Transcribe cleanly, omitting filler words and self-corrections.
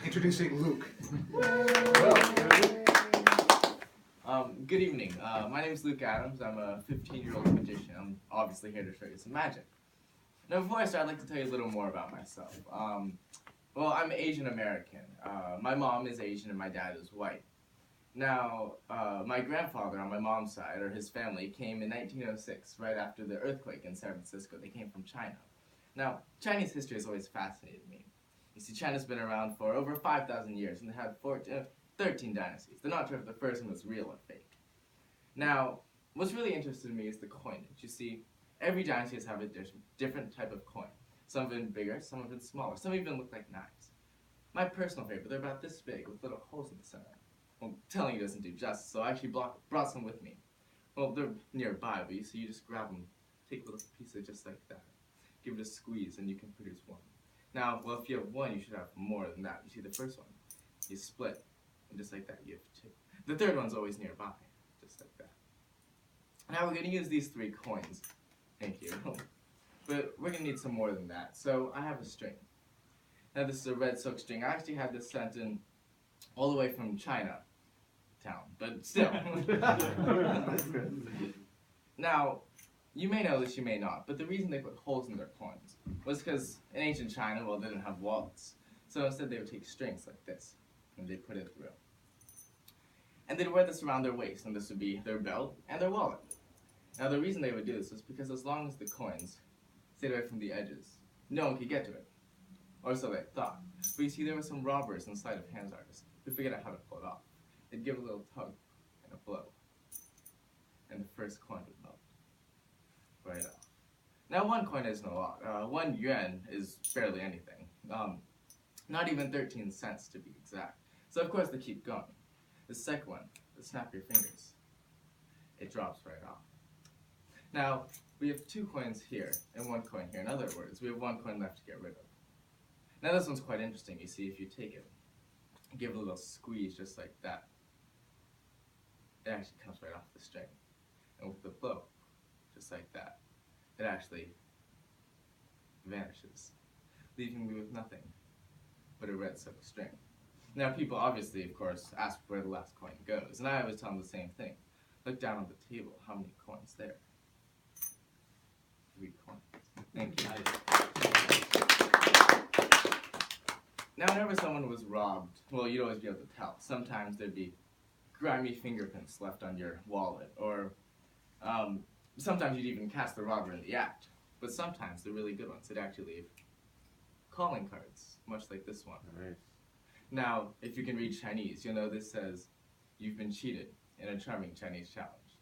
Introducing Luke. Good evening. My name is Luke Adams. I'm a 15-year-old magician. I'm obviously here to show you some magic. Now, before I start, I'd like to tell you a little more about myself. Well, I'm Asian American. My mom is Asian and my dad is white. Now, my grandfather on my mom's side, or his family, came in 1906, right after the earthquake in San Francisco. They came from China. Now, Chinese history has always fascinated me. You see, China's been around for over 5,000 years, and they had 13 dynasties. They're not sure if the first one was real or fake. Now, what's really interesting to me is the coinage. You see, every dynasty has a different type of coin. Some of them bigger, some of them smaller. Some even look like knives. My personal favorite, they're about this big with little holes in the center. Well, telling you doesn't do justice, so I actually brought some with me. Well, they're nearby, but you see, you just grab them, take a little piece of just like that, give it a squeeze, and you can produce one. Now, well, if you have one, you should have more than that. You see, the first one, you split, and just like that, you have two. The third one's always nearby, just like that. Now, we're going to use these 3 coins. Thank you. But we're going to need some more than that. So, I have a string. Now, this is a red silk string. I actually had this sent in all the way from China town, but still. Now, you may know this, you may not, but the reason they put holes in their coins was because in ancient China, well, they didn't have wallets. So instead they would take strings like this, and they'd put it through. And they'd wear this around their waist, and this would be their belt and their wallet. Now the reason they would do this is because as long as the coins stayed away from the edges, no one could get to it. Or so they thought. But you see, there were some robbers inside of Hands Artist who figured out how to pull it off. They'd give a little tug and a blow, and the first coin would melt right off. Now, 1 coin isn't a lot. 1 yuan is barely anything. Not even 13 cents to be exact. So, of course, they keep going. The second one, snap your fingers. It drops right off. Now, we have 2 coins here and 1 coin here. In other words, we have 1 coin left to get rid of. Now, this one's quite interesting. You see, if you take it, give it a little squeeze just like that, it actually comes right off the string. And with the blow, just like that, it actually vanishes, leaving me with nothing but a red silk string. Now, people obviously, of course, ask where the last coin goes, and I always tell them the same thing. Look down on the table, how many coins there? 3 coins. Thank you. Now, whenever someone was robbed, well, you'd always be able to tell. Sometimes there'd be grimy fingerprints left on your wallet, or sometimes you'd even catch the robber in the act. But sometimes, the really good ones, they'd actually leave calling cards, much like this one. Nice. Now, if you can read Chinese, you'll know this says, "You've been cheated in a charming Chinese challenge."